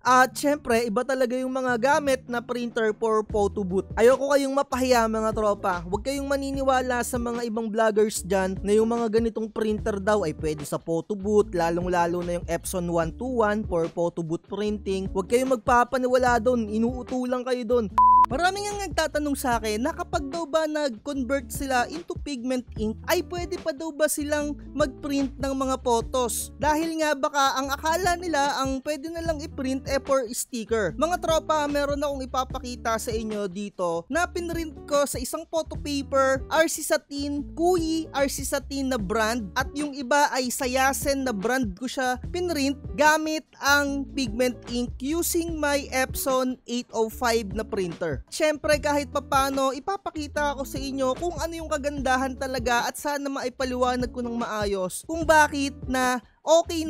At syempre, iba talaga yung mga gamit na printer for photo booth. Ayoko kayong mapahiya mga tropa. Huwag kayong maniniwala sa mga ibang vloggers dyan na yung mga ganitong printer daw ay pwede sa photo booth, lalong-lalo na yung Epson 121 for photo booth printing. Huwag kayong magpapaniwala doon, inuutulang kayo doon. Maraming ang nagtatanong sa akin na kapag daw ba nag-convert sila into pigment ink ay pwede pa daw ba silang mag-print ng mga photos. Dahil nga baka ang akala nila ang pwede na lang i-print for sticker. Mga tropa, meron akong ipapakita sa inyo dito na pinrint ko sa isang photo paper, RC Satin, Kuyi RC Satin na brand, at yung iba ay Sayasen na brand ko siya pinrint gamit ang pigment ink using my Epson 805 na printer. Syempre kahit papano ipapakita ko sa inyo kung ano yung kagandahan talaga at sana maipaliwanag ko ng maayos kung bakit na okay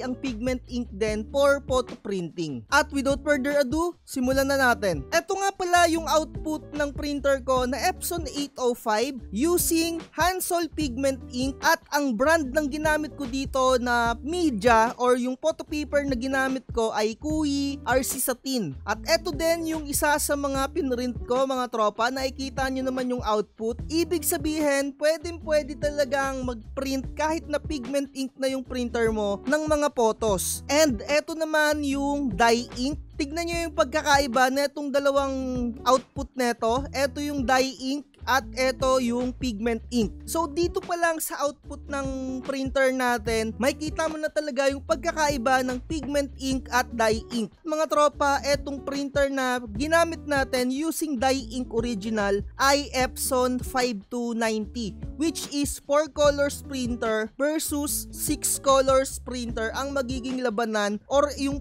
ang pigment ink din for photo printing. At without further ado, simulan na natin. Ito nga pala yung output ng printer ko na Epson 805 using Hansol pigment ink, at ang brand ng ginamit ko dito na media or yung photo paper na ginamit ko ay Kuyi RC Satin. At eto din yung isa sa mga pinrint ko mga tropa, nakikita nyo naman yung output. Ibig sabihin, pwede talagang mag-print kahit na pigment ink na yung printer mo ng mga photos. And eto naman yung dye ink. Tignan nyo yung pagkakaiba netong dalawang output neto. Eto yung dye ink at eto yung pigment ink. So dito pa lang sa output ng printer natin, makikita mo na talaga yung pagkakaiba ng pigment ink at dye ink. Mga tropa, etong printer na ginamit natin using dye ink original ay Epson 5290, which is 4 colors printer versus 6 colors printer ang magiging labanan or yung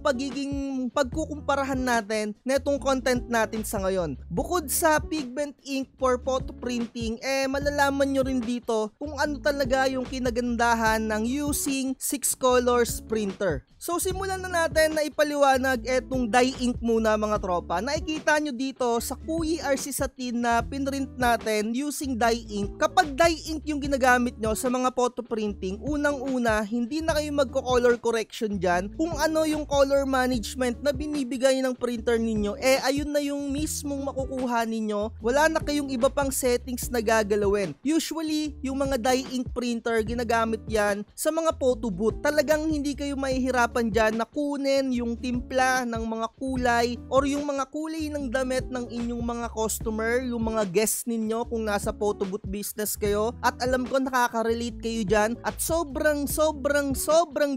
pagkukumparahan natin netong content natin sa ngayon. Bukod sa pigment ink for photo printing, malalaman nyo rin dito kung ano talaga yung kinagandahan ng using 6 colors printer. So simulan na natin na ipaliwanag etong dye ink muna mga tropa. Nakikita nyo dito sa Kuyi RC Satin na pinrint natin using dye ink. Kapag dye ink yung ginagamit nyo sa mga photo printing, unang-una, hindi na kayo magko-color correction dyan. Kung ano yung color management na binibigay ng printer ninyo, ayun na yung mismong makukuha ninyo. Wala na kayong iba pang settings na gagalawin. Usually, yung mga dye ink printer, ginagamit yan sa mga photo booth. Talagang hindi kayo mahihirapan dyan na kunin yung timpla ng mga kulay or yung mga kulay ng damit ng inyong mga customer, yung mga guests ninyo kung nasa photo booth business kayo. At alam ko nakaka-relate kayo dyan. At sobrang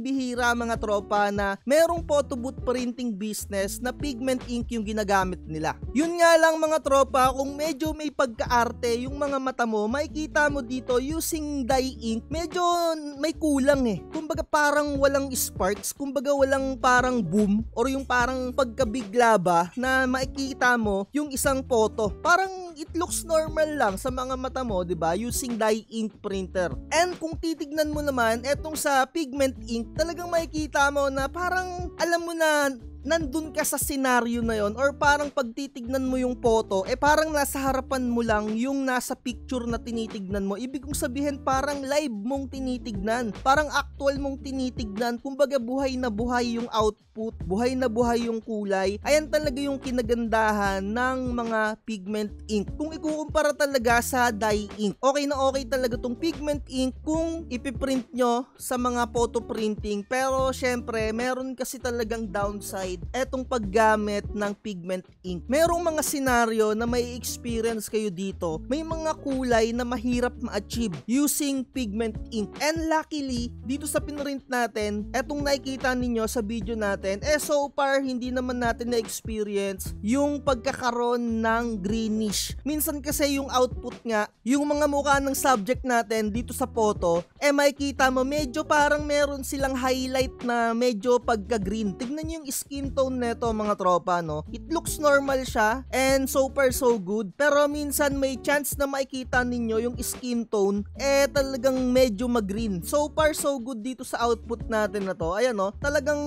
bihira mga tropa na merong photo booth printing business na pigment ink yung ginagamit nila. Yun nga lang mga tropa, kung medyo may pagkaarte yung mga mata mo, makikita mo dito using dye ink, medyo may kulang Kumbaga parang walang sparks, kumbaga walang parang boom or yung parang pagkabigla ba na makikita mo yung isang photo. Parang it looks normal lang sa mga mata mo, 'di ba? Using dye ink printer. And kung titignan mo naman etong sa pigment ink, talagang makikita mo na parang alam mo na nandun ka sa senaryo na yon, or parang pagtitignan mo yung photo, parang nasa harapan mo lang yung nasa picture na tinitignan mo. Ibig kong sabihin parang live mong tinitignan, parang actual mong tinitignan. Kumbaga buhay na buhay yung output, buhay na buhay yung kulay. Ayan talaga yung kinagandahan ng mga pigment ink. Kung ikukumpara talaga sa dye ink, okay na okay talaga tong pigment ink kung ipiprint nyo sa mga photo printing. Pero syempre, meron kasi talagang downside etong paggamit ng pigment ink. Merong mga senaryo na may experience kayo dito. May mga kulay na mahirap ma-achieve using pigment ink. And luckily, dito sa pinrint natin, etong nakikita ninyo sa video natin, so far hindi naman natin na-experience yung pagkakaroon ng greenish. Minsan kasi yung output nga, yung mga mukha ng subject natin dito sa photo, makikita mo medyo parang meron silang highlight na medyo pagka-green. Tignan nyo yung skin tone neto mga tropa, no? It looks normal siya and so far so good. Pero minsan may chance na makikita ninyo yung skin tone talagang medyo mag-green. So far so good dito sa output natin na to. Ayan, no? Talagang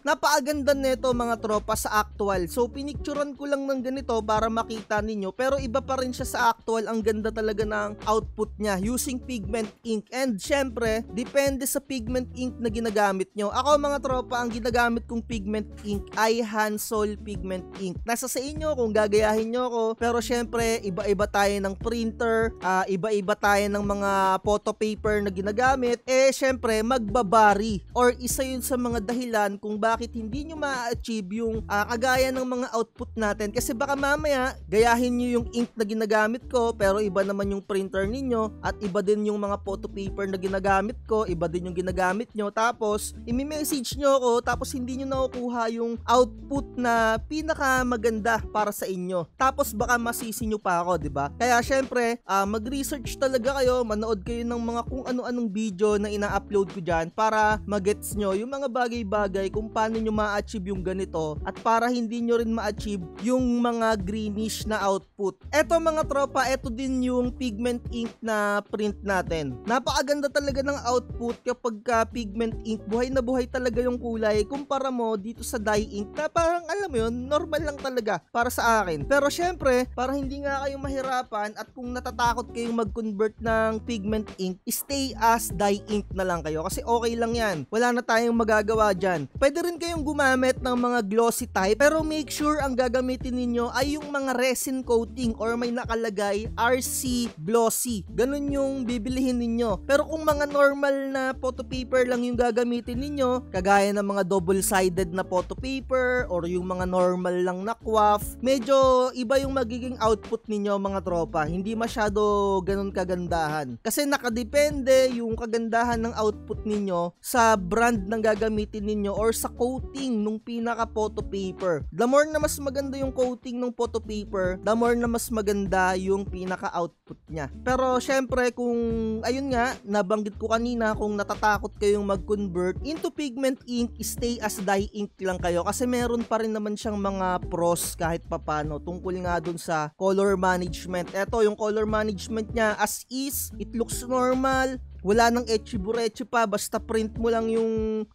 napakaganda neto mga tropa sa actual. So pinicturean ko lang ng ganito para makita ninyo, pero iba pa rin siya sa actual. Ang ganda talaga ng output niya using pigment ink. And syempre, depende sa pigment ink na ginagamit nyo. Ako mga tropa, ang ginagamit kong pigment ink ink ay Hansol Pigment Ink. Nasa sa inyo kung gagayahin nyo ako, pero syempre iba-iba tayo ng printer, iba-iba tayo ng mga photo paper na ginagamit, syempre magbabari, or isa yun sa mga dahilan kung bakit hindi nyo ma-achieve yung kagaya ng mga output natin. Kasi baka mamaya gayahin nyo yung ink na ginagamit ko, pero iba naman yung printer ninyo, at iba din yung mga photo paper na ginagamit ko, iba din yung ginagamit nyo, tapos imi-message nyo ako, tapos hindi nyo nakukuha yung output na pinaka maganda para sa inyo. Tapos baka masisi nyo pa ako, 'di ba? Kaya syempre, mag-research talaga kayo, manood kayo ng mga kung ano-anong video na ina-upload ko diyan para magets nyo yung mga bagay-bagay kung paano nyo ma-achieve yung ganito, at para hindi nyo rin ma-achieve yung mga greenish na output. Eto mga tropa, eto din yung pigment ink na print natin. Napakaganda talaga ng output kapag pigment ink, buhay na buhay talaga yung kulay kumpara mo dito sa dye ink na parang alam mo yun, normal lang talaga para sa akin. Pero syempre, para hindi nga kayo mahirapan at kung natatakot kayong mag-convert ng pigment ink, stay as dye ink na lang kayo kasi okay lang yan. Wala na tayong magagawa dyan. Pwede rin kayong gumamit ng mga glossy type, pero make sure ang gagamitin ninyo ay yung mga resin coating or may nakalagay RC Glossy. Ganun yung bibilihin ninyo. Pero kung mga normal na photo paper lang yung gagamitin ninyo, kagaya ng mga double-sided na photo paper or yung mga normal lang na quaff, medyo iba yung magiging output ninyo mga tropa. Hindi masyado ganun kagandahan. Kasi nakadepende yung kagandahan ng output ninyo sa brand ng gagamitin ninyo or sa coating nung pinaka photo paper. The more na mas maganda yung coating ng photo paper, the more na mas maganda yung pinaka output niya. Pero syempre kung ayun nga, nabanggit ko kanina, kung natatakot kayong mag-convert into pigment ink, stay as dye ink lang kayo kasi meron pa rin naman siyang mga pros kahit papano tungkol nga dun sa color management. Eto yung color management niya as is, it looks normal. Wala nang etchi-burechi pa, basta print mo lang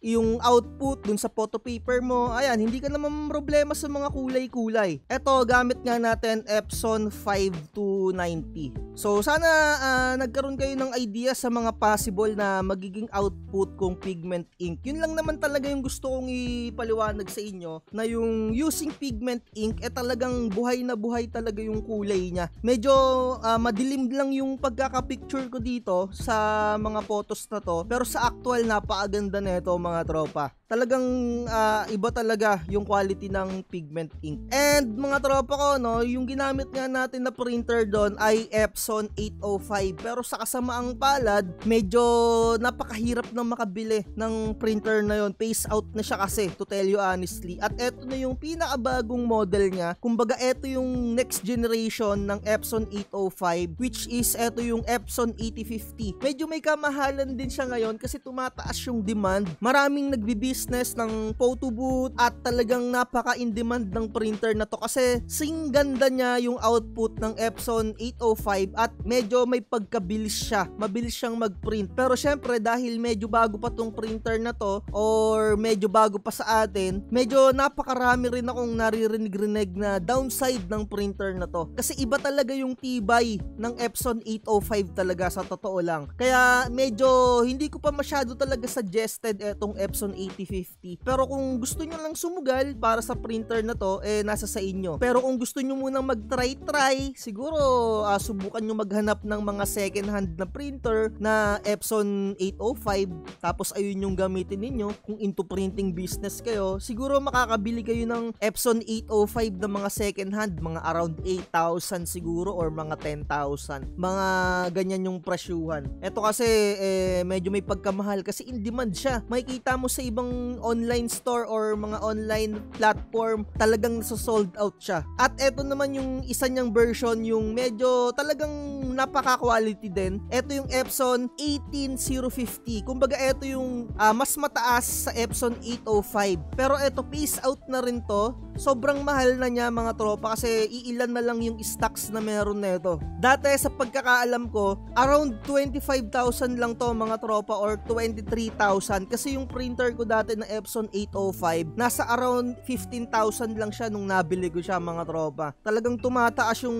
yung output dun sa photo paper mo. Ayan, hindi ka naman problema sa mga kulay-kulay. Eto, gamit nga natin Epson 5290. So, sana nagkaroon kayo ng idea sa mga possible na magiging output kung pigment ink. Yun lang naman talaga yung gusto kong ipaliwanag sa inyo, na yung using pigment ink, talagang buhay na buhay talaga yung kulay niya. Medyo madilim lang yung pagkaka-picture ko dito sa mga photos na to, pero sa actual napakaganda nito mga tropa. Talagang iba talaga yung quality ng pigment ink. And mga tropa ko, no, yung ginamit nga natin na printer doon ay Epson 805, pero sa kasamaang palad, medyo napakahirap na makabili ng printer na yon. Phase out na siya kasi, to tell you honestly. At eto na yung pinakabagong model niya. Kumbaga eto yung next generation ng Epson 805, which is eto yung Epson 8050. Medyo may kamahalan din siya ngayon kasi tumataas yung demand. Maraming nagbi-business ng photo booth at talagang napaka-in-demand ng printer na to kasi sing ganda niya yung output ng Epson 805 at medyo may pagkabilis siya. Mabilis siyang mag-print. Pero syempre dahil medyo bago pa tong printer na to or medyo bago pa sa atin, medyo napakarami rin akong naririnig-rinig na downside ng printer na to. Kasi iba talaga yung tibay ng Epson 805 talaga sa totoo lang. Kaya medyo hindi ko pa masyado talaga suggested etong Epson 8050. Pero kung gusto nyo lang sumugal para sa printer na to, nasa sa inyo. Pero kung gusto nyo munang mag-try, siguro subukan nyo maghanap ng mga second hand na printer na Epson 805, tapos ayun yung gamitin ninyo. Kung into printing business kayo, siguro makakabili kayo ng Epson 805 na mga second hand, mga around 8,000 siguro or mga 10,000. Mga ganyan yung presyuhan. Ito kasi medyo may pagkamahal kasi in demand siya. Makikita mo sa ibang online store or mga online platform, talagang nasa-sold out siya. At eto naman yung isa niyang version, yung medyo talagang napaka-quality din. Eto yung Epson 18050. Kumbaga eto yung mas mataas sa Epson 805. Pero eto, phase out na rin to. Sobrang mahal na niya mga tropa kasi iilan na lang yung stocks na meron na ito. Dati sa pagkakaalam ko, around 25,000 lang to mga tropa or 23,000 kasi yung printer ko dati na Epson 805 nasa around 15,000 lang siya nung nabili ko siya mga tropa. Talagang tumataas yung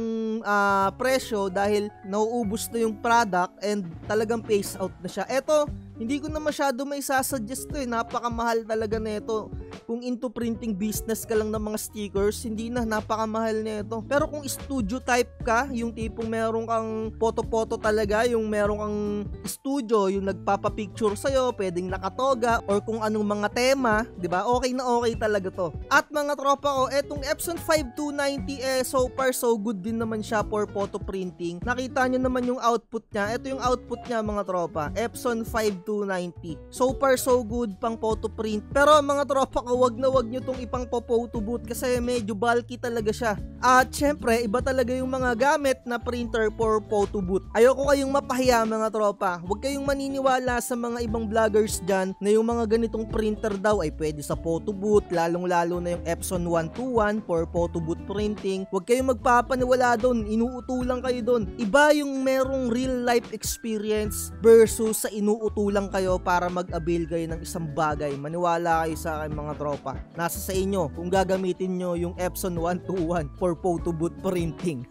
presyo dahil nauubos na yung product and talagang phase out na siya. Eto, Hindi ko na masyado may sasuggest to napakamahal talaga nito. Kung into printing business ka lang ng mga stickers, hindi na, napakamahal nito. Pero kung studio type ka, yung tipong meron kang photo-photo talaga, yung meron kang studio, yung nagpapapicture sa'yo, pwedeng nakatoga, or kung anong mga tema, di ba? Okay na okay talaga to. At mga tropa ko, etong Epson 5290 so far so good din naman siya for photo printing. Nakita nyo naman yung output niya. Ito yung output niya mga tropa, Epson 5290. So far so good pang photo print. Pero mga tropa ko, wag nyo tong ipang photo booth kasi medyo bulky talaga siya. At syempre, iba talaga yung mga gamit na printer for photo booth. Ayoko kayong mapahiya mga tropa. Huwag kayong maniniwala sa mga ibang vloggers dyan na yung mga ganitong printer daw ay pwede sa photo booth, lalong-lalo na yung Epson 121 for photo booth printing. Huwag kayong magpapaniwala doon, inuutulang kayo doon. Iba yung merong real life experience versus sa inuutulang kayo para mag-avail kayo ng isang bagay. Maniwala kayo sa akin mga tropa. Nasa sa inyo kung gagamitin nyo yung Epson 121 for photo booth printing.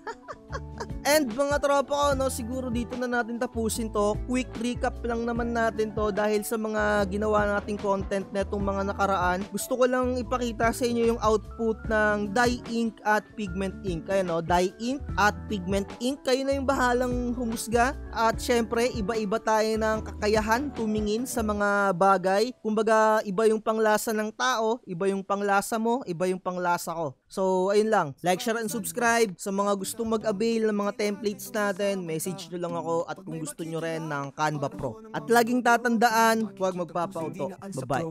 And mga tropa ko, siguro dito na natin tapusin to. Quick recap lang naman natin to dahil sa mga ginawa nating content netong mga nakaraan. Gusto ko lang ipakita sa inyo yung output ng dye ink at pigment ink. Ayan dye ink at pigment ink. Kayo na yung bahalang humusga. At syempre, iba-iba tayo ng kakayahan tumingin sa mga bagay. Kumbaga, iba yung panglasa ng tao, iba yung panglasa mo, iba yung panglasa ko. So, ayun lang. Like, share, and subscribe. Sa mga gustong mag-avail ng mga templates natin, message nyo lang ako at kung gusto nyo rin ng Canva Pro. At laging tatandaan, huwag magpapauto. Bye-bye.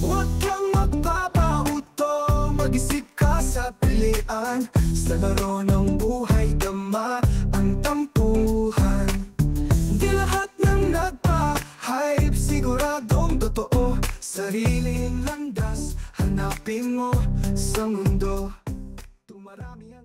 Huwag kang magpapauto, mag-isip ka sa pilian. Sa laro ng buhay, dama ang tampuhan. Di lahat ng nagpa-hype, siguradong totoo. Sariling landas, hanapin mo sa mundo. Tumarami